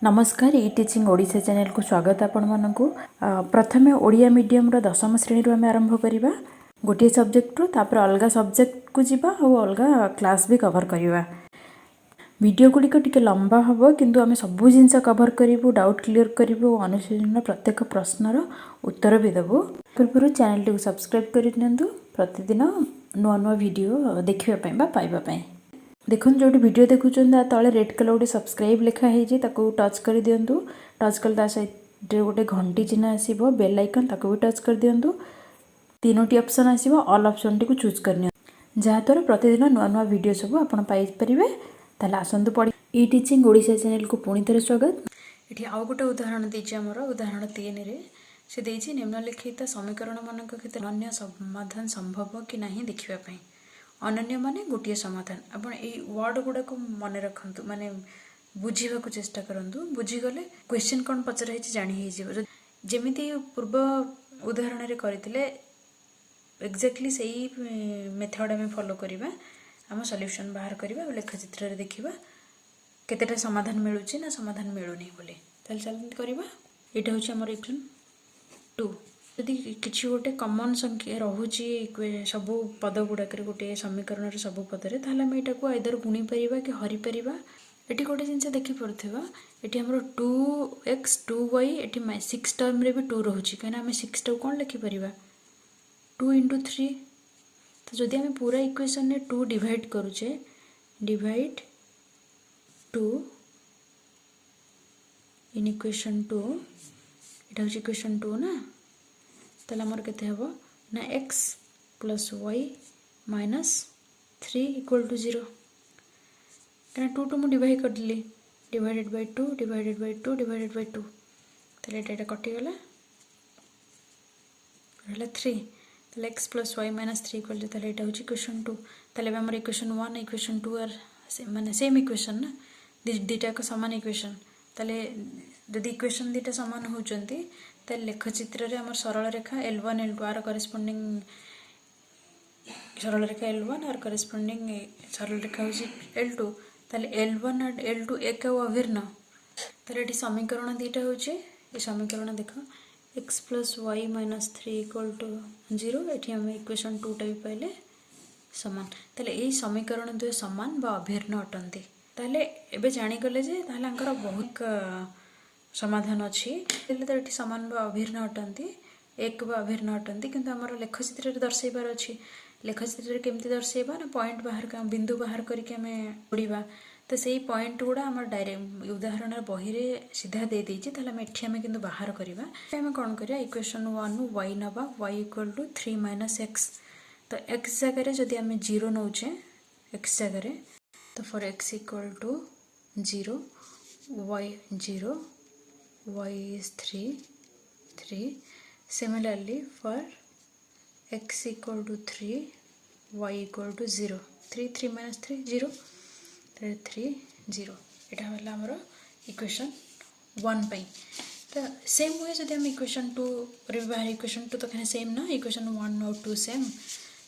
नमस्कार ई teaching Odisha channel को स्वागत आपण मानकु प्रथमे ओडिया मीडियम रो दशम श्रेणी रो आमे आरंभ करिबा गोटे सब्जेक्ट रो तापर अलगा सब्जेक्ट को जिबा और अलगा क्लास भी कवर करिबा। वीडियो गुड़िक टिके लंबा हम किंतु आमे सबु जिनस कवर करिवु डाउट क्लियर करिवु अनुशीलन प्रत्येक प्रश्नर उत्तर भी देबु। पूर्व चैनल टी सब्सक्राइब करि नियंतु प्रतिदिन नुआ नुआ वीडियो देखिबा पई बा पाइबा पई। देखो जो वीडियो देखुन तले रेड कलर गोटे सब्सक्राइब लिखाई टच कर दिंतु। टच कले सहित गोटे घंटी चिन्ह आसो बेल आइकन ताको भी टच कर दिंतु। तीनोटी ऑप्शन आसो ऑल ऑप्शन टी को चूज करनी जहाँद्वारा प्रतिदिन नुआ नुआ वीडियो सब आप पाइपर। ताले आसतु पढ़ी ई टीचिंग ओडिशा चैनल को पुणी थे स्वागत। ये आउ गोटे उदाहरण देछि हमर उदाहरण 3 रे से देछि निम्नलिखित समीकरण मानक क्षेत्र अन्य समाधान संभव कि नहीं देखिबा पई। अनन्य माने गोटे समाधान आपण ए वर्ड गुडा को मन रखंतु माने बुझीबा को चेष्टा करंतु। बुझीगले क्वेश्चन कोन पचर है जानी हे जिवो जेमिति पूर्व उदाहरण रे करथिले एक्जेक्टली सही मेथड में फॉलो करिबा हम सॉल्यूशन बाहर करिबा लेख चित्र रे देखिबा केतेटा समाधान मिलुची ना समाधान मिलुनी बोले चल चल करिबा। एटा होची हमर इक्वेशन 2 यदि किसी गोटे कमन संख्या रोचे सब पद गुड़ाक गोटे समीकरण सब पदरे ताल आम यहाँ को आइदर गुणी पार कि हरि पार। ये गोटे जिन देखिपा ये आम 2x 2y ये 6 टर्म रे भी 2 रोचे कहीं आम 6 टाक कौन लिखिपर 2 into 3। तो जदि आम पूरा इक्वेशन ने 2 डिवाइड करुचे डिवाइड 2 इन इक्वेशन 2 यहाँ हूँ इक्वेशन 2 ना ताले हमर केते हबो ना x plus y minus 3 equal to 0 कना 2 टू मु डिवाइड कर दिली divided by 2 divided by 2 divided by 2 ताले एटा कटि गला रहला 3 ताले x plus y minus 3 equal to ताले एटा होची इक्वेशन 2। ताले हमर इक्वेशन 1 इक्वेशन 2 आर माने सेम इक्वेशन ना दीटा का समान इक्वेशन। ताले यदि इक्वेशन दीटा समान होचंती ताले लेख चित्र रे हमर सरल रेखा L1 L2 आर करेस्पोंडिंग सरल रेखा L1 आर करेस्पोंडिंग सरल रेखा होची L2 ताले L1 और L2 एक और अभिन्न। ताले एटी समीकरण दीटा होची ए समीकरण देखो x plus y minus 3 equal to 0 एटी हम इक्वेशन 2 टाइप पाइले समान। ताले ए समीकरण दुए समान बा अभिन्न अटंती। ताले एबे जानि गले जे ताले अंकर बहुत समाधान अच्छी तो ये सामान बा अभिन्न अटंती एक बा अभिन्न अटंती किंतु आमर लेख चित्र रे दर्शाइबार अच्छी। लेख चित्र रे केमती दर्शाइबा ना पॉइंट बाहर का बिंदु बाहर करके हमें जोड़िबा तो सही पॉइंट गुड़ा आमर डायरेक्ट उदाहरण बही रे सीधा दे देछि ताले हम एठी हमें किंतु बाहर करबा हम कोन करिया इक्वेशन 1 नु y नबा y equal to 3 minus x। तो x जगह रे जदी हमें 0 नउचे x जगह रे तो for x equal to 0 y 0 y is 3 similarly for x equal to 3 y equal to 0 3 minus 3 0 3 0 एटा होला हमरो इक्वेशन 1 पई। तो सेम वे जदि हम इक्वेशन 2 रे बाहर इक्वेशन 2 तो कने सेम ना इक्वेशन 1 और 2 सेम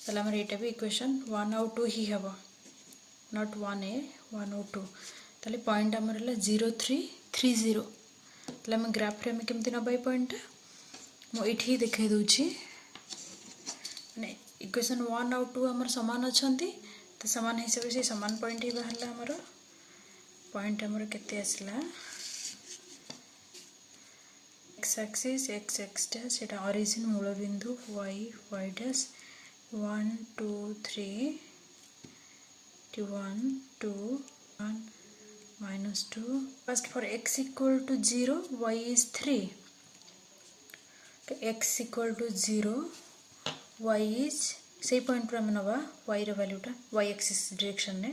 तले हमर एटा भी इक्वेशन 1 और 2 ही हबो नॉट 1a 1 और 2 तले पॉइंट हमर हला 0 3 3 0 तले हम ग्राफ रे हम केमती नबाई पॉइंट मो एठी देखाई दोची माने इक्वेशन 1 और 2 हमर समान अछंती तो समान हिसाब से समान पॉइंट ही बाहरला हमर पॉइंट हमर केते आसला x axis x x dash एटा ओरिजिन मूल बिंदु y y dash 1 2 3 1 2 1 minus 2 first for x equal to 0 y is 3 x equal to 0 y is same point पर हम नवा y रे वैल्यू टा y एक्सिस डायरेक्शन ने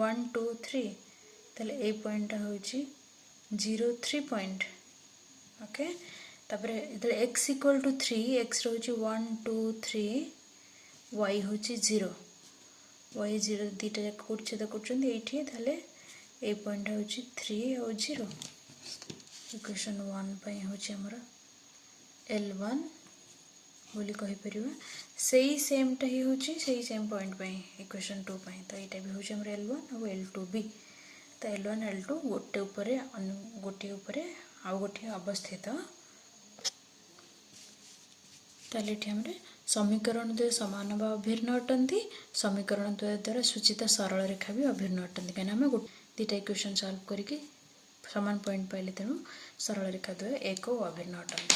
1 2 3 तले ए पॉइंट टा होची 0 3 पॉइंट ओके। तापरे इधर x equal to 3 x होची 1 2 3 y होची 0 y 0 दीटा जाक कोड छेद करछन एठी ताले ए पॉइंट होची 3 और 0 इक्वेशन 1 पई होची हमर L1 बोली कहि परिबा सेही सेम टा ही होची सेही सेम पॉइंट पई इक्वेशन 2 पई तो एटा भी होची हमर L1 और L2 भी। तो L1 L2 गोटे उपरे आउ गोटे अवस्थित ताले हमरे समीकरण द्वय समान व अभिन्न अटंती समीकरण द्वय द्वारा सूचित सरल रेखा भी अभिन्न अटंती कहीं आम दुटा इक्वेशन सॉल्व करके समान पॉइंट पाइले तेणु सरल रेखा द्वय एक और अभिन्न अटंती।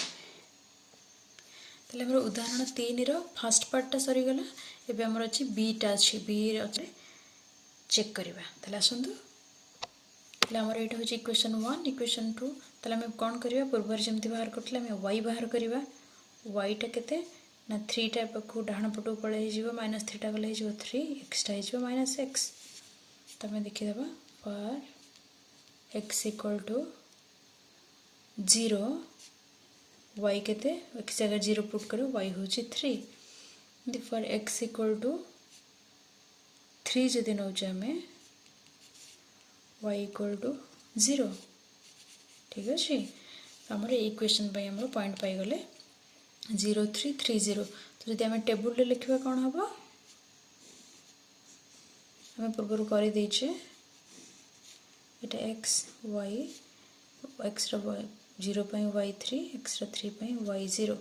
ताले उदाहरण 3 रो फर्स्ट पार्टा सरीगला एबे हमर अछि बीटा अछि बी अच्छे चेक करबा ताले आसंतु ताले हमर एटा होछि इक्वेशन 1 इक्वेशन 2 ताले हम कोन करबा पूर्व जेमति बाहर करथले हम y बाहर करबा y टा केते ना 3 टा पकु डाहण पटो पळे हिजबो -3 टा गले हिजबो 3 x टा हिजबो -x तमे देखि देबा पर x = 0 y केते x जगह 0 पुट करो y होची 3 फॉर x = 3 जदि नौचे हमें y = 0 ठीक अछि हमर इक्वेशन पे हमर पॉइंट पाई गले 0 3 3 0 तो जदि हमें टेबल रे लिखबा कोन हबो हमें पूर्व कर देछे एटा x y x रो 0 पई y3 x रो 3 पई y0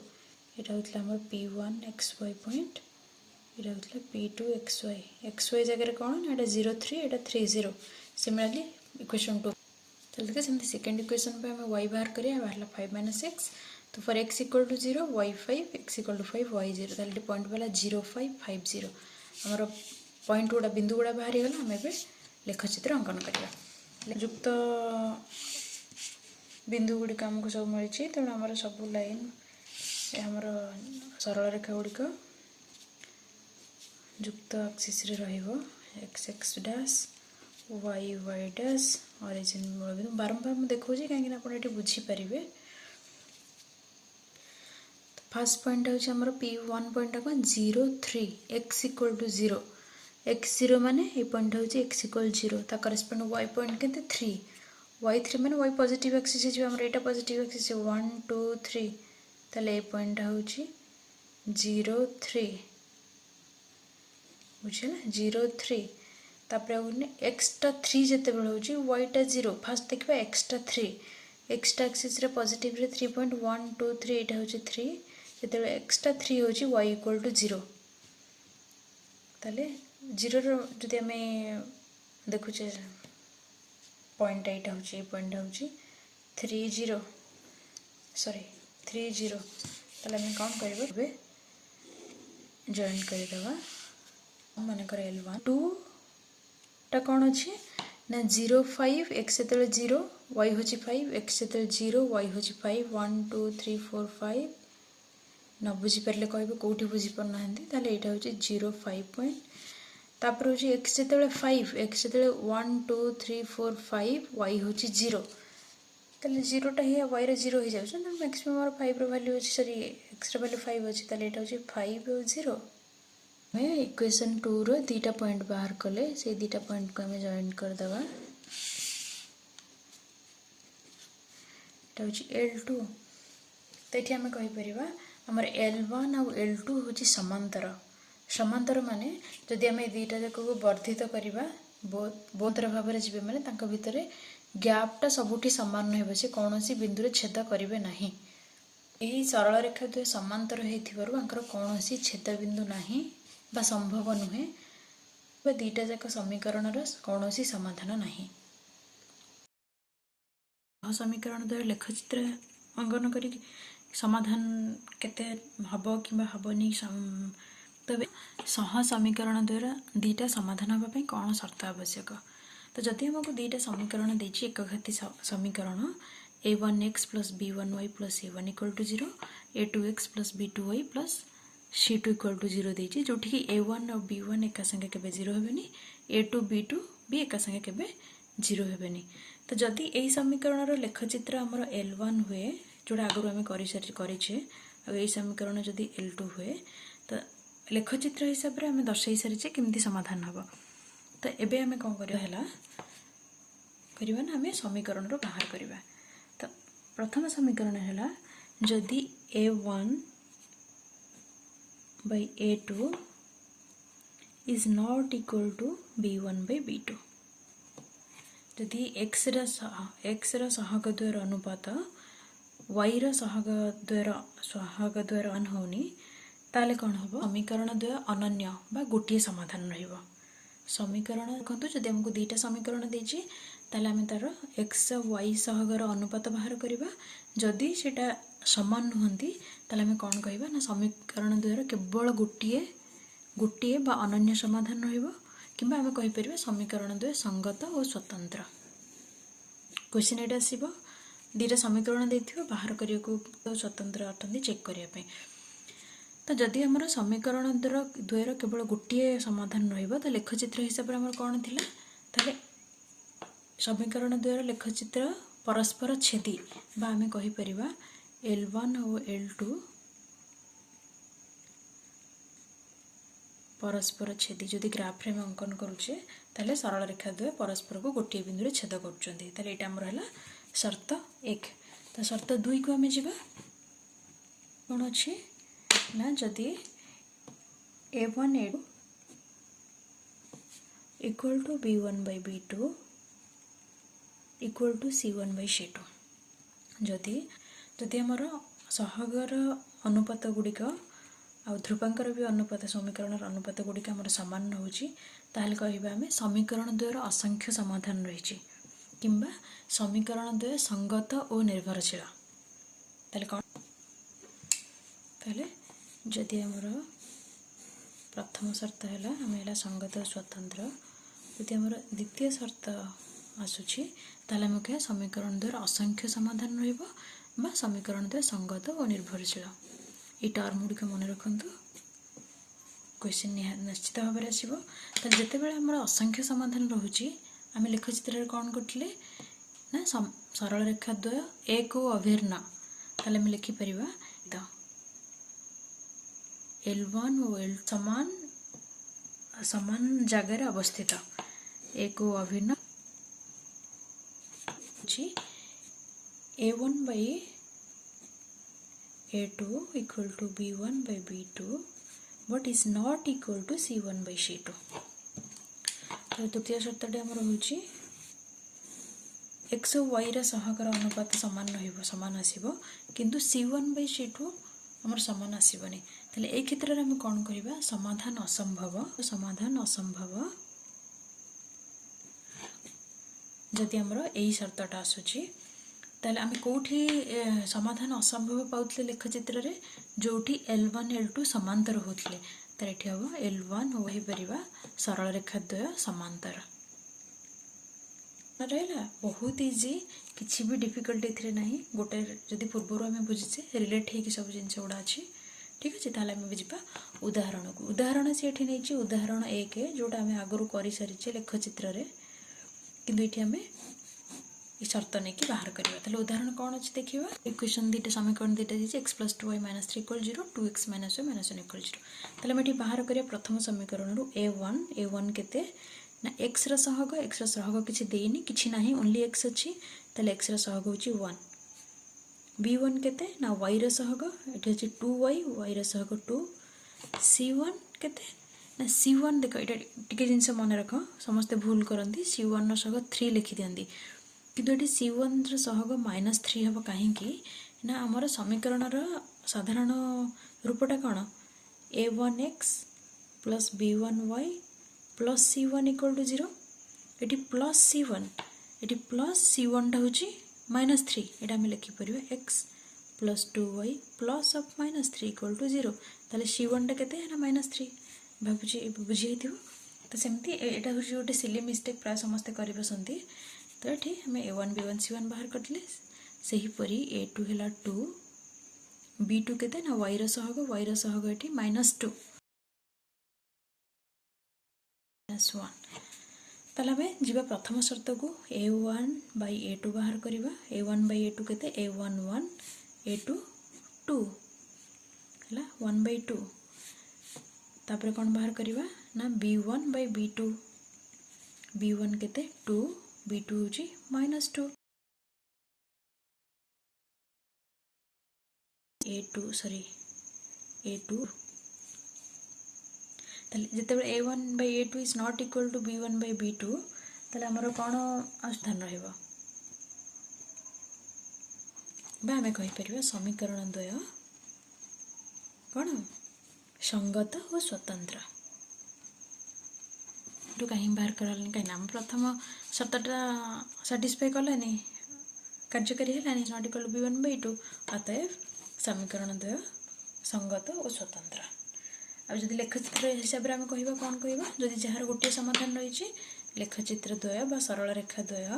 एटा होतला हमर p1 xy पॉइंट एटा होतला p2 xy जगह कोन एटा 0 3 एटा 3 0 सिमिलरली इक्वेशन 2 चल देखा सेमती सेकंड इक्वेशन पे हमें y बाहर करिया बाहरला 5 - x तो for x = 0 y 5 x = 5 y 0 ताले पॉइंट वाला 0 5 5 0 हमर पॉइंट गुडा बिंदु गुडा बाहर गला हम एबे लेखचित्र अंकन करिया युक्त बिंदु गुडी काम को सब मिलछि त हमर सब लाइन हमर सरल रेखा गुडी को युक्त एक्सिस रे रहइबो x x dash y y dash origin मूल बारंबार मैं देखो जी कहीं आप बुझी पारे फर्स्ट पॉइंट हूँ आमर p1 पॉइंट को 0 3 x = 0 x 0 माने ये पॉइंट हूँ x = 0 ता करस्पोंड y पॉइंट के 3 y3 माने y पॉजिटिव एक्सिस है हमर एटा पॉजिटिव एक्सिस 1 2 3 ताले ये पॉइंट हूँ 0 3 बुझिला 0 3 तापर x टा 3 जते बेल होची y टा 0 फर्स्ट देखबा x टा 3 x टा एक्सिस रे पॉजिटिव रे 3.1 2 3 एटा होची 3 जते x टा 3 होची y = 0 ताले 0 रो जदि हमें देखु छे पॉइंट एटा होची पॉइंट होची 3 0 सॉरी 3 0 ताले हम काउंट करबे जॉइन कर देबा माने कर L1 2 टा कौन अच्छे ना 0 5 x से 0 y होची 5 x से 0 y होची 5 1 2 3 4 5 न बुझी परले कहबे कोठी बुझी पर नहंदी ताले एटा होची 0 5 पॉइंट तापर होची x से 5 x से 1 2 3 4 5 y होची 0 ताले 0 टा हे y रे 0 हो जाउछ ना मैक्सिमम और 5 रो वैल्यू होची सॉरी x रो वैल्यू 5 होची ताले एटा होची 5 और 0 मैं इक्वेशन 2 रो दीटा पॉइंट बाहर कले से दीटा पॉइंट को हमें जॉइन कर दवा L2 तो ये हमें कहि परिबा हमर L1 और L2 होची समांतर माने जदि हमें दीटा जाक को वर्धित करिबा बहुत भाव रे जिबे माने तांका भितरे गैप टा सबुठी समान हेबे से कोनोसी बिंदु रे छेद करिवे नाही एही सरल रेखा द्वय समांतर हेथिबारु अंकर कोनोसी छेद बिंदु नाही बा संभव नुहे बा दीटा जाक समीकरण रो कोनोसी समाधान नाही समीकरण द्वारा लेखचित्र अंकन करी समाधान केते हबो किबा हबोनी तबे सह समीकरण द्वारा दीटा समाधान हबा पई कोन शर्त आवश्यक तो जदि हमको दीटा समीकरण देछि एकघाती समीकरण a1x + b1y + a1 = 0 a2x + b2y + c2 = 0 देछि जोठी कि a1 और b1 एका संगे केबे 0 हेबेनी a2 b2 भी एका संगे केबे 0 हेबेनी तो जदि एही समीकरण रो लेखचित्र हमर L1 हुए जोडा आगु हम करिछे आ एही समीकरण जदि L2 हुए तो लेखचित्र हिसाब रे हम दर्शाई सारिछे केमती समाधान हबो तो एबे हमें कोन करियो हला करिबा ना हमें समीकरण रो बाहर करिबा तो प्रथम समीकरण हला जदि a1 by a2 is not equal to b1 by b2 जदि x ର ସହଗ ଦ୍ୱୟର ଅନୁପାତ y ର ସହଗ ଦ୍ୱୟର ଅନ୍ ହେଉନି ତାହେଲେ କ'ଣ ହେବ ସମୀକରଣ ଦ୍ୱୟ ଅନନ୍ୟ ବା ଗୋଟିଏ ସମାଧାନ ରହିବ। ସମୀକରଣ ଦେଖନ୍ତୁ ଯଦି ଆମକୁ ଦୁଇଟା ସମୀକରଣ ଦେଇଛି ତାହେଲେ ଆମେ ତାର x y ସହଗର ଅନୁପାତ ବାହାର କରିବା। ଯଦି ସେଟା ସମାନ ନୁହନ୍ତି ତାହେଲେ ଆମେ କ'ଣ କହିବା ନା ସମୀକରଣ ଦ୍ୱୟର କେବଳ ଗୋଟିଏ ବା ଅନନ୍ୟ ସମାଧାନ ରହିବ କିମ୍ବା ଆମେ କହିପାରିବା ସମୀକରଣ ଦ୍ୱୟ ସଙ୍ଗତ ଓ ସ୍ୱତନ୍ତ୍ର। क्वेश्चन एटा आसीबो दुईटा समीकरण देथिबो बाहर करियाको स्वतंत्र अटंदी चेक करिया पे। तो जदि हमर समीकरण द्वयर केवल गोटे समाधान रहिबो त लेखचित्र हिसाब रे हमर कोन थिला ताले समीकरण द्वयर लेखचित्र परस्पर छेदी बा हमें कहि परिबा L1 और L2 परस्पर छेदी जदि ग्राफ रे हम अंकन करूचे ताले सरल रेखा द्वय परस्पर को गोटे बिंदु रे छेद करछन्ती ताले एटा हमर हला शर्त 1। तो शर्त 2 को हमें जीवा कोन अछि ना जदि A1 A2 equal to B1 by B2 equal to C1 by C2 जदि हमर सहगर अनुपात गुड़िक आ ध्रुवांकर भी अनुपात समीकरण अनुपात गुड़िक हमर समान रहउची ताहले कहिबा हमें समीकरण द्वयर असंख्य समाधान रहिची किंबा समीकरण द्वय संगत और निर्भरशील। ताहले कोन ताहले जदि हमर प्रथम शर्त है हमें संगत और स्वतंत्र यदि हमर द्वितीय शर्त आसुची ताहले हम कह समीकरण द्वयर असंख्य समाधान रहिबो बा समीकरण द्वय संगत और निर्भरशील। ये टर्म गुड़िक मन रखु क्वेश्चन निश्चित भाव में आसो। तो जिते बड़े आम असंख्य समाधान रोचे आम लेखचित्र कौन करते ना सरल रेखा द्वय एक और अभिन्न ताले में लिखिपर तो L1 और L समान जगार अवस्थित एक और अभिन्न A1 by A2 equal to B1 by B2 but is not equal to C1 by C2। तो द्वितीय शर्त होची x और y रा सहगर अनुपात समान रहिबो समान आसीबो किंतु C1 by C2 हमर समान आसीबनी तले ए क्षेत्र रे हम कोन करिबा समाधान असंभव जदि हमर एई शर्तटा आसुची ताले आमे कोठी समाधान असंभव पाउतले लेखचित्र रे जोठी L1 L2 समांतर होतले तारे एठी हबो L1 होई परिबा सरल रेखा द्वय समांतर रहला बहुत इजी किछि भी डिफिकल्ट एथिरे नाही गोटे जदि पूर्वरो हमें बुझिसे रिलेट हे कि सब जिंस गुडा अछि ठीक अछि ताले हमें बुझिबा उदाहरण से एठी नैछि उदाहरण 1 जोटा हमें आगरु करि सरिचे लेखचित्र रे किंतु एठी हमें शर्त नहीं कि बाहर करवा ताले उदाहरण कौन अच्छे देखिए इक्वेशन दीटा समीकरण दीटा दीजिए x + 2y - 3 = 0 2x - y - 1 = 0 ताले मैं बाहर करिया प्रथम समीकरण रु a1 केते ना x रा सहग किछि देइनी किछि नाही ओनली x अछि ताले x रा सहग होची 1 b1 केते ना y रा सहग एठी अछि 2y y रा सहग 2 c1 केते ना c1 देखो एटा टिके जिंस मन रखो समस्त भूल करंती c1 रा सहग 3 लिखि दियंती किंतु ये C1 सहग -3 हम कहीं ना आमर समीकरण साधारण रूपटा कौन a1x + b1y + c1 = 0 ये प्लस c1 टा हूँ -3 ये आम लिखिपर x + 2y + -3 = 0 ताले c1 टा केते ना -3 भाबुची बुझी थी। तो सेमती एटा हूँ गोटे सिली मिस्टेक प्राय समस्ते कर बसंती तो ये हमें a1 b1 c1 बाहर कटले से ही परी a2 है 2 b2 केते ना y रा सहग ये -2 -1 ताले हमें जीवा प्रथम शर्त को a1 by a2 बाहर करिबा a1 by a2 केते a1 1 a2 2 हला 1 by 2 तापर कौन बाहर करिबा ना b1 by b2 b1 केते 2 b2 होची -2 a2 ताले जते a1 by a2 is not equal to b1 by b2 ताले हमर कौन स्थान रहिबो बा आमे कहि परिबा समीकरण द्वय कौन संगत और स्वतंत्र तो कहीं बाहर करल कहीं नाम प्रथम शर्तटा सैटिस्फाई कलानी कार्यकारी है नॉट इक्वल टू b1/2 अतएव समीकरण द्वय संगत और स्वतंत्र अब जदि लेखचित्र हिसाब रे आमे कहिबा कोन कहिबा जदि जहार गोटे समाधान रही छि लेखचित्र द्वय बा सरल रेखा द्वय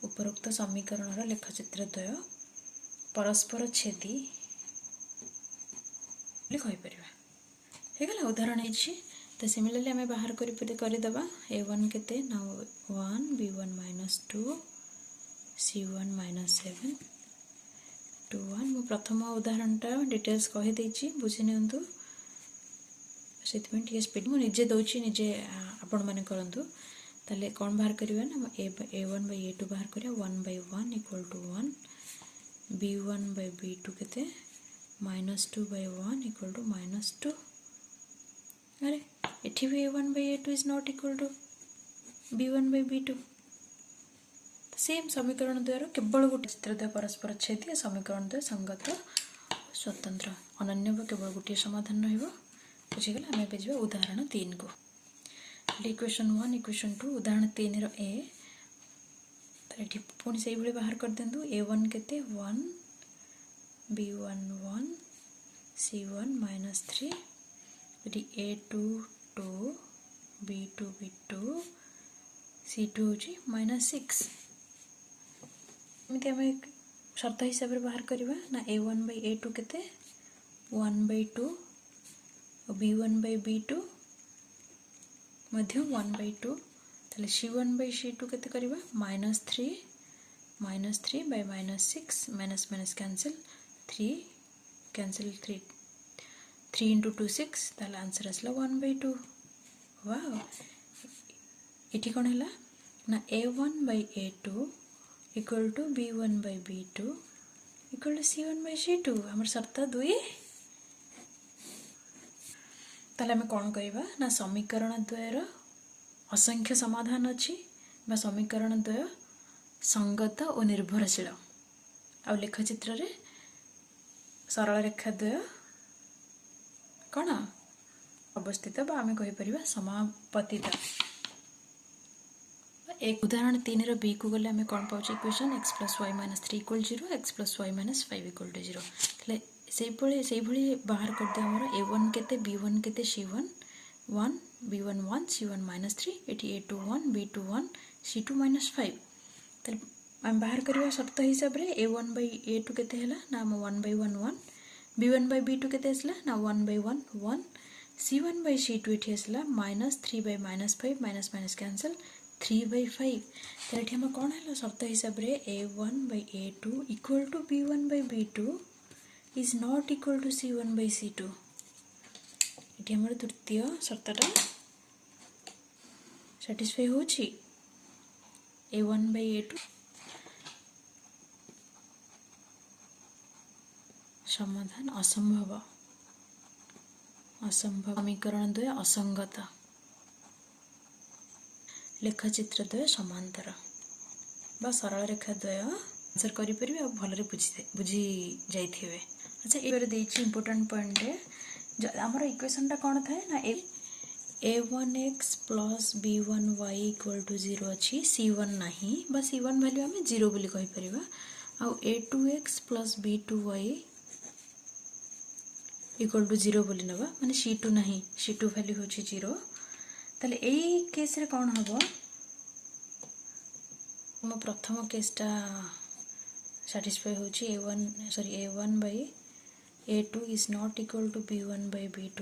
उपरोक्त समीकरण रो लेखचित्र द्वय परस्पर छेदी ले कहि परिबा हे गला उदाहरण है तो सिमिलरली आमे बाहर कर दबा a1 केते ना 1 b1 - 2 c1 - 7 2 1 मो प्रथम उदाहरणटा डिटेल्स कहि दैछि बुझि नियंतु सेतमें टी स्पीड मो निजे दउछि निजे आपण माने करंतु ताले कोन बाहर करिवे ना a1 / a2 बाहर करिया 1/1 = 1 b1 / b2 केते -2/1 = -2 अरे एठी भी a1 / a2 is not equal to b1 / b2 same समीकरण द्वारा केवल गोटे चित्र द्वय परस्पर छेदी समीकरण द्वय संगत स्वतंत्र अनन्य केवल गोटे समाधान रहिबो बुझिगला आमे बेजिबा उदाहरण 3 को इक्वेशन 1 इक्वेशन 2 उदाहरण 3 रो a एठी पुनी सेही भली बाहर कर देंदु a1 केते 1 b1 1 c1 -3 a2 2 b2 b2 c2 होची -6 एमती आमे शर्त हिसाब रे बाहर करबा ना a1 / a2 केते 1/2 और b1 / b2 मध्य 1/2 ताले c1 / c2 केते करबा -3 -3 / -6 माइनस माइनस कैंसिल 3 कैंसिल 3 3 × 2 6 ताले आंसर असला 1/2 वाओ इठी कोन हला ना a1 / a2 equal to b1 / b2 equal to c1 / c2 हमर शर्त 2 ताले हमें कोन करिबा ना समीकरण द्वयर असंख्य समाधान अछि बा समीकरण द्वय संगत और निर्भरशील आ लेखचित्र रे सरल रेखा द्वय कौन अवस्थित बा आमे कहि परिबा समापतित एक उदाहरण 3 रो b को गले हमें कोन पाउछ equation x + y - 3 = 0 x + y - 5 = 0 तले सेही भली बाहर कर दे हमर a1 केते b1 केते c1 1 b1 1 c1 -3 eighty a2 1 b2 1 c2 -5 तले हम बाहर करबा शर्त हिसाब रे a1 / a2 केते हला ना 1/1 1 b1 / b2 केते असला ना 1/1 1 c1 / c2 एठी असला -3 / -5 माइनस माइनस कैंसिल 3/5 तर एठी हम कोन हला शर्त हिसाब रे a1 / a2 equal to b1 / b2 is not equal to c1 / c2 एठी हमर तृतीय शर्तटा सैटिस्फाई होछि a1 / a2 समाधान असंभव समीकरण द्वय असंगत लेखचित्र द्वय समांतर बा सरल रेखा द्वय आंसर करि परिबे आ भलरे बुझी जाइथिबे अच्छा एबेर देछि इंपोर्टेंट पॉइंट रे हमर इक्वेशन टा कोन थाए ना a1x + b1y = 0 अछि c1 नाही बा c1 वैल्यू हमें 0 बोली कहि परिबा आ a2x + b2y = 0 बोली नबा माने c2 नाही c2 वैल्यू होछि 0 ताले एई केस रे कोन हबो हम प्रथम केसटा सैटिस्फाई होछि a1 / a2 is not equal to b1 / b2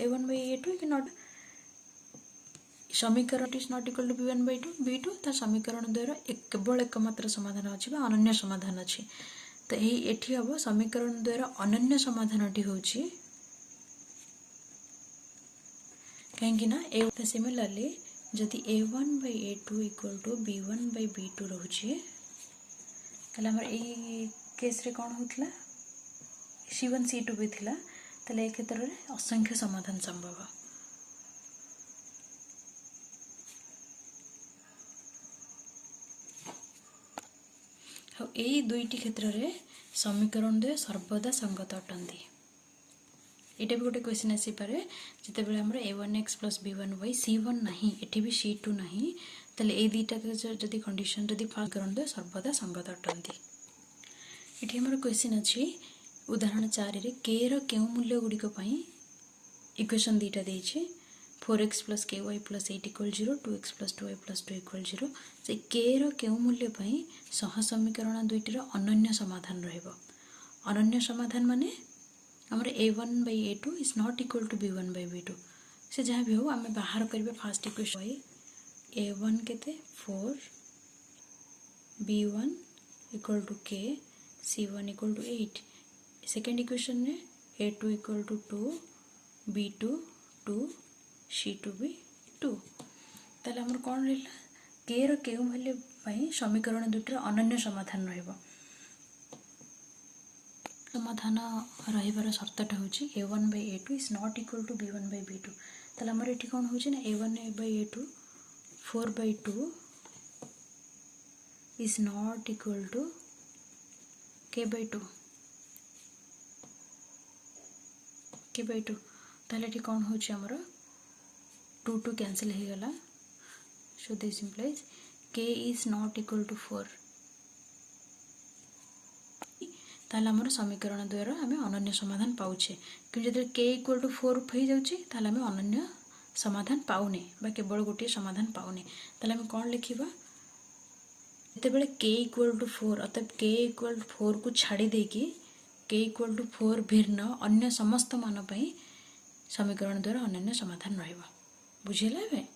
a1 / a2 is not समीकरण is not equal to b1 / b2 ता समीकरण द्वारा केवल एकमात्र समाधान अछि बा अनन्य समाधान अछि तो एही एठी हबो समीकरण द्वारा अनन्य समाधानटी होछि कहेंगे ना ए सिमिलरली जदि a1 / a2 equal to b1 / b2 रहुछि तले हमर ए केस रे कोन होतला c1 c2 भी थिला तले ए क्षेत्र रे असंख्य समाधान संभव यही दुईटी क्षेत्र में समीकरण द्वय सर्वदा संगत अटंती। यहाँ भी गोटे क्वेश्चन आसीपे जिते आम a1x प्लस b1y c1 ना ये भी c2 ना तेल ये दुईटा जदि कंडीशन जदि समीकरण द्वय सर्वदा संगत अटंती। ये आम क्वेश्चन अच्छी उदाहरण 4 रे k रो केउ मूल्य गुड़िक इक्वेशन दुईटा देछि 4x plus ky plus 8 equal 0 2x plus 2y plus 2 equal 0 से k रो केउ मूल्य सह समीकरण दुईटर अनन्य समाधान रहिबो। अनन्य समाधान माने हमर a1 by a2 is not equal to b1 by b2 से जहाँ भी हो आम बाहर करिबे फर्स्ट इक्वेशन a1 केते 4 b1 equal to k c1 equal to 8 second equation में a2 equal to 2 b2 2 c2 भी 2 ताले हमर कोन रहला k रो केउ मूल्य पई समीकरण दुटर अनन्य समाधान रहइबो। समाधान रहिबार शर्तटा होची a1 by a2 is not equal to b1 by b2 ताले हमर एठी कोन होची ना a1 by a2 4 by 2 is not equal to k by 2 ताले एठी कोन होची हमर 2 2 कैंसिल हो गला so this implies k is not equal to 4 ताले हमर समीकरण द्वारा हमें अनन्य समाधान पाउछे कि जदि k इक्वल टू 4 हो जाउची ताले हमें अनन्य समाधान पाउने बा केवल गोटे समाधान पाउने ताले हमें कोन लिखिबा जते बेले k इक्वल टू 4 अतः k इक्वल टू 4 को छाड़ी देकी k इक्वल टू 4 भिन्न अन्य समस्त मान पई समीकरण द्वारा अनन्य समाधान रहिबा। बुझिला बे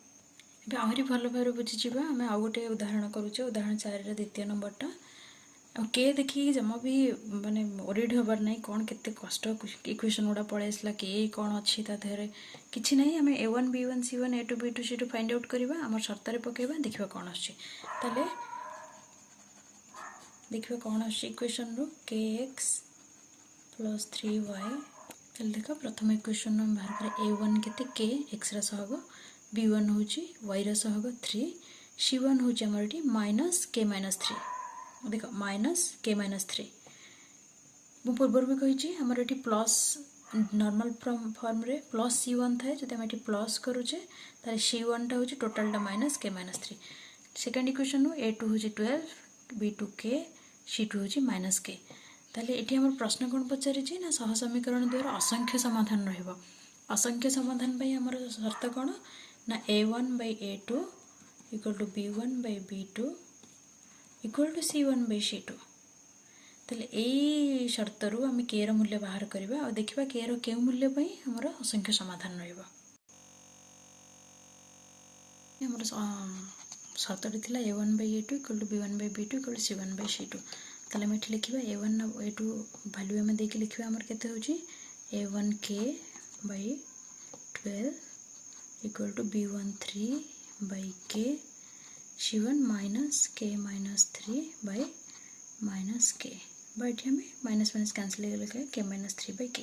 आहरी भल भाव बुझी जावा आम आउ गोटे उदाहरण करूचे उदाहरण 4 रे द्वितीय नंबरटा के देखिए जमा भी माने ओरिड हबार नहीं कौन केते कष्ट इक्वेशन गुड़ा पड़े आसला के कौन अच्छी ता देहरे किछि नहीं आम a1 b1 c1 a2 b2 c2 find out करबा आम शर्त पकेबा देखिबा कौन आछी ताले देखिबा कौन आछी इक्वेशन रो kx प्लस 3y ताले देखो प्रथम इक्वेशन हम बाहर करे a1 केते k x रा सहग b1 होची y रा सहग 3 c1 होची हमर एटी माइनस k माइनस 3 देखो माइनस k माइनस 3 मु पूर्व भी कही हमर एटी प्लस नॉर्मल फॉर्म रे प्लस c1 थाए जदि हम एटी प्लस करूचे ताले c1 टा होची टोटल टा minus k minus 3 second equation नो a2 होची 12 b2 k c2 होची माइनस k ताले एटी हमर प्रश्न कोन पचारि छी ना सह समीकरण द्वारा असंख्य समाधान रहइबो। असंख्य समाधान पई हमर शर्त कोन ना a1 by a2 equal to b1 by b2 equal to c1 by c2 ताले ए शर्त रु हम k रो मूल्य बाहर करबा और देखिबा k रो केउ मूल्य पई हमर असंख्य समाधान रहइबो। हमर शर्त थिला a1 by a2 equal to b1 by b2 equal to c1 by c2 ताले हम एठी लिखिबा a1 a2 वैल्यू हम देके लिखिबा हमर केते होची a1 k by 12 equal to b1 3 by k c1 minus k minus 3 by minus k but हमें minus minus cancel हो गले k माइनस 3 by k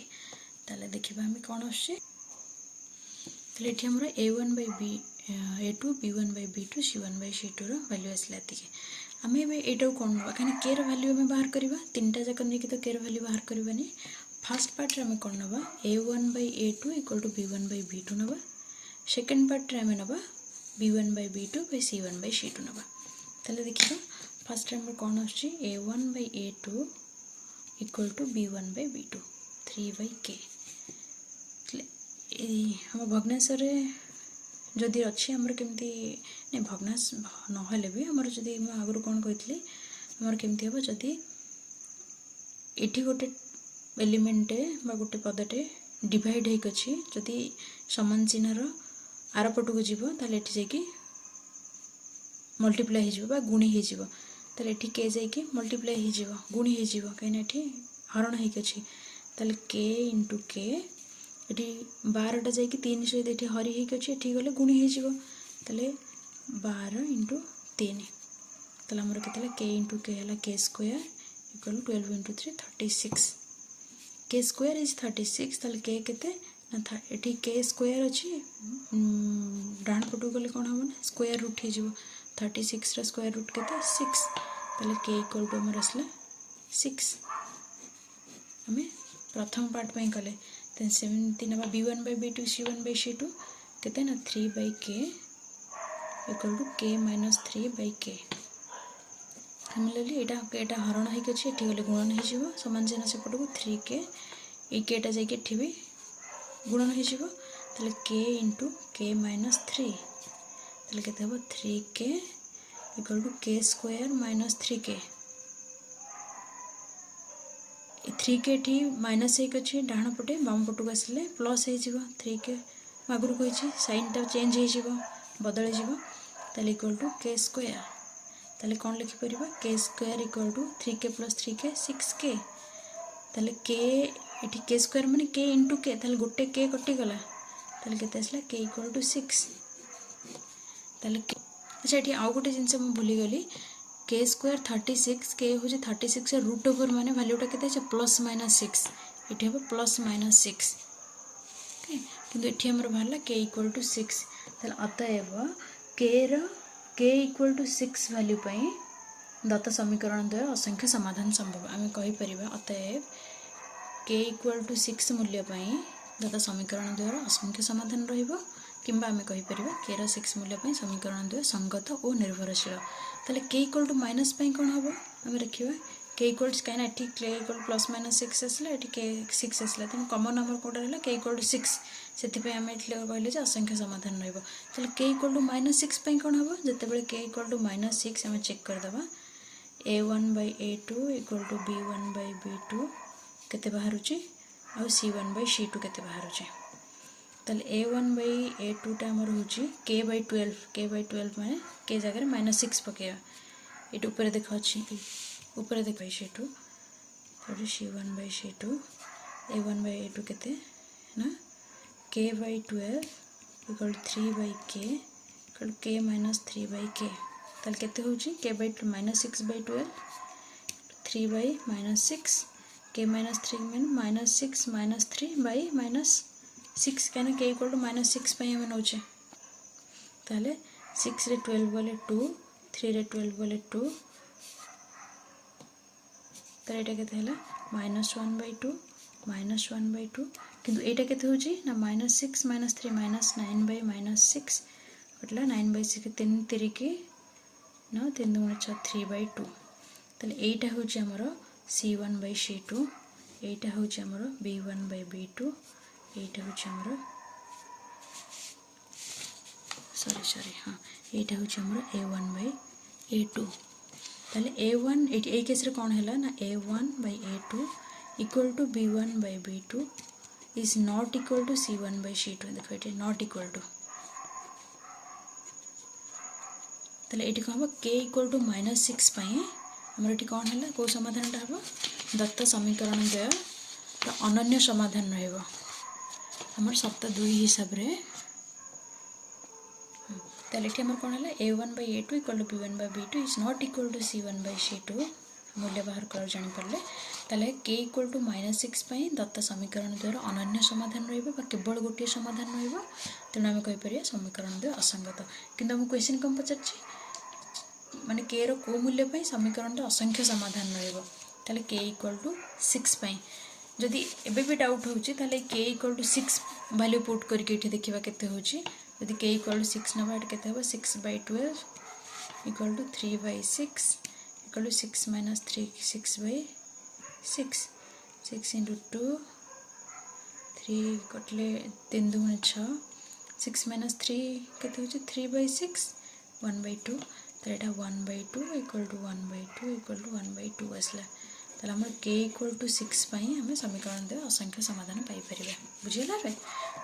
ताले देखिबा हमें कोन आछे ताले एठी हमर a1 by b a2 b1 by b2 c1 by c2 रो वैल्यू आसला तिके हमें बे एटा कोन कने k रो वैल्यू हमें बाहर करबा तीनटा जक नै कि तो k रो वैल्यू बाहर करबानी फर्स्ट पार्ट रे हमें कोन नबा a1 by a2 equal to b1 by b2 नबा सेकंड पार्ट रे हमें नबा b1 by b2 by c1 by c2 नबा ताले देखिबा फर्स्ट रे हमें कोन आछी a1 by a2 equal to b1 by b2 3 by k हम भग्नांश रे जदि अच्छी हमर केमती नहीं भग्नांश न हेले भी हमर जदि म आगु कोन कहितली हमर केमती हो जदि एठी गोटे एलिमेंट बा गोटे पदटे डिवाइड हेक अछि जदि समान चिन्ह रो आर पटु को जीवो ताले एठी जेकी मल्टीप्लाई हे जीवो बा गुणी हे जीवो ताले एठी k जेकी मल्टीप्लाई हे जीवो गुणी हे जीवो कहिना एठी हरण हेक अछि ताले k * k एठी 12 टा जेकी 3 सहित एठी हरि हेक अछि एठी गले गुणी हे जीवो ताले 12 * 3 ताले हमर केतला k * k हला k square equal 12 * 3 36 k square is 36 ताले k केते ना एठी k स्क्वायर अछि डान पटु गले कोन हमन स्क्वायर रूट हे जीवो 36 रा स्क्वायर रूट केते 6 ताले के इक्वल टू आमर आसला 6 आम प्रथम पार्ट पे कले देन सेमती ना b1/b2 c1/c2 केते ना 3/k equal to k - 3/k similarly एटा हरण होइके अछि एठी गले गुणन हो जिवो समान चिन्ह सेपट को 3k ए केटा जाके एठी भी गुणन हो जिवो ताले k * k - 3 ताले केते हो 3k equal to k square - 3k 3k ठी माइनस एक अच्छे डाण पटे बाम पटक आसिले प्लस हो 3k आगुरी कही साइनटा चेंज हो बदल ताले इक्वल टू k स्क्वायर ताले कौन लिखिपर k square equal to 3k + 3k 6k ताले k एठी k स्क्वायर माने k * k ताले गोटे k कटि गला ताले केते आसला k इक्वल टू 6 ताले अच्छा एठी आउ गोटे जिनस म भूली गली k स्क्वायर 36 k हो 36 रूट ओवर माने वैल्यूटा केते छ +-6 एठी हो +-6 ओके किंतु एठी हमर बाहरला k इक्वल टू 6 ताले अतएव k इक्वल टू 6 वैल्यू पई दत्त समीकरण द्वय असंख्य समाधान संभव आम कहि परिबा अतएव k इक्वल टू 6 मूल्य पई दत्त समीकरण द्वय असंख्य समाधान रहिबो किंबा आम कहि परिबा k रो 6 मूल्य पई समीकरण द्वय संगत और निर्भरशील ताले k इक्वल टू माइनस पई कोन हबो आम रखिबा k इक्वल टू काइना एठी k इक्वल +-6 आसला एठी k 6 आसला त कॉमन नंबर कोडा रहला k इक्वल टू 6 सेति पे आम एठी कहले जे असंख्य समाधान रहइबो ताले k इक्वल टू -6 पई कोन हबो जते बेले k इक्वल टू -6 आम चेक कर दबा a1/a2 इक्वल टू b1/b2 केते बाहरुची आ c1/c2 केते बाहरुची ताले a1/a2 टा हमर होची k/12 माने k जगह -6 पकेया एट ऊपर देखो अछि ऊपर देखो c2 तो c1/c2 a1/a2 केते ना k/12 equal to 3/k equal k - 3/k ताले केते होची k/2 -6/12 3 by -6 k - 3 mean -6 - 3 by -6 कहना k इक्वल टू -6 पे हम नोचे ताले 6 रे 12 बोले 2 3 रे 12 बोले 2 ताले एटा केते हला -1/2 -1/2 किंतु एटा केते होची ना -6 - 3 -9 by -6 कटला 9/6 3 3 की ना 3 2 6 3/2 ताले एटा होची हमरो c1/c2 एटा होची हमरो b1/b2 एटा होची हमरो सॉरी हां एटा होची हमरो a1/a2 ताले a1 ए केस रे कोन हैला ना a1/a2 equal to b1/b2 is not equal to c1/c2 देखो एटा नॉट इक्वल टू ताले एटी कहबो k इक्वल टू -6 पई हमर एटी कोन हैला को समाधान टा हबो दत्त समीकरण द्वय तो अनन्य समाधान रहइबो हमर सप्ताह 2 हिसाब रे ताले एटी हमर कोन हैला a1/a2 equal to b1/b2 is not equal to c1/c2 मूल्य बाहर कर जानि पड़ले ताले k इक्वल टू -6 पई दत्त समीकरण द्वय अनन्य समाधान रहइबो बा केवल गोटे समाधान रहइबो तेना हम कहि परिया समीकरण द्वय असंगत किंतु हम क्वेश्चन कम पचरछि माने k रो को मूल्य पई समीकरण रो असंख्य समाधान रहइबो ताले k इक्वल टू 6 पई जदि एबे भी डाउट होची ताले k equal to 6 value put करके एठी देखिबा केते होची यदि k इक्वल टू 6 नबा एट केते हो 6/12 equal to 3/6 equal to 6 - 3 6/6 6 into 2 3 कटले 3 2 6 6 - 3 केते होची 3/6 1/2 तो एटा 1/2 इक्वल टू 1/2 इक्वल टू 1/2 आसला ताले हमर k इक्वल टू 6 पई हमें समीकरण दे असंख्य समाधान पाई परिबे बुझिला रे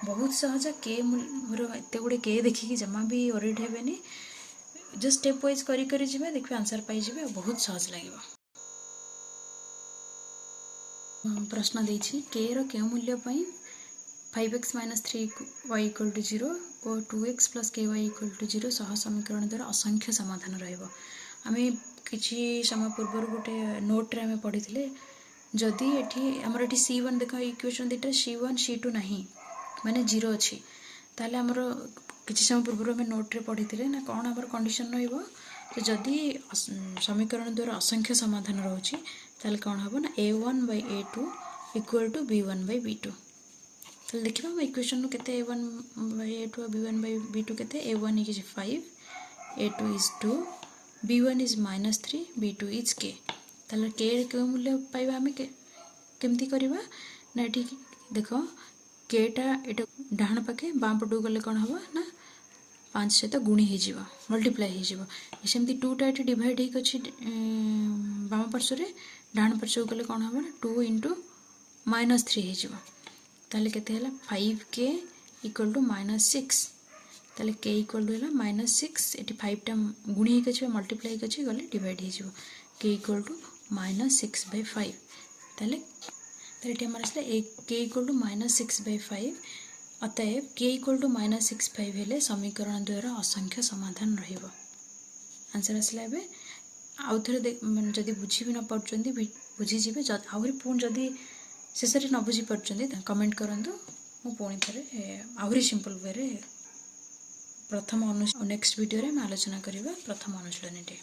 बहुत सहज k मोर एते गुडे k देखि कि जमा भी ओरिड हेबेनी जस्ट स्टेप वाइज करी करी जिबे देखबे आंसर पाई जिबे बहुत सहज लागिबो प्रश्न देछि k रो के मूल्य पई 5x - 3y इक्वल टू 0 और 2x + ky इक्वल टू 0 सह समीकरण द्वारा असंख्य समाधान रहइबो आमे किछि समय पूर्व गोटे नोट रे आमे पढिथिले जदि एठी हमर एठी c1 देखो इक्वेशन दिटा c1 c2 नाही माने 0 अछि ताले हमर किछि समय पूर्व आमे नोट रे पढिथिले ना कोन हमर कंडीशन रहइबो तो जदि समीकरण द्वारा असंख्य समाधान रोचे ताल कौन हम ना a1/a2 इक्वल टू b1/b2 तो देखा हम इक्वेशन के a1/a2 b1/b2 के a1 is 5 a2 is 2 b1 is -3 b2 is k ताल k के मूल्य पाइबा आम केमती करवा ना ये देख केटा ये डाण पाखे बाँ पटू गले कौन हम ना 5 सहित गुणी हो मल्टीप्लाई होमती 2टा ये डिवाइड होगी बाम पार्श्वे डाण पार्श्व गले कौन हम ना 2 × -3 होताले के 5k इक्वल टू -6 ताले k इक्वल टू -6 ये 5टा गुणी होगी मल्टीप्लाई होगी गले डिवाइड हो k इक्वल टू -6/5 ताले ये आम आसला k इक्वल टू -6/5 अतएव k इक्वल टू -6/5 हेले समीकरण द्वारा असंख्य समाधान रहिबो आंसर आसला एबे आउ थरे जदि बुझी भी न पाउछंदी बुझी जिवे आउरी पुन जदि शेष रे न बुझी पाउछंदी कमेंट करंतु मु पुनी थरे आउरी सिंपल वे रे प्रथम नेक्स्ट वीडियो रे हम आलोचना करिबा प्रथम अनुशीलनी टे।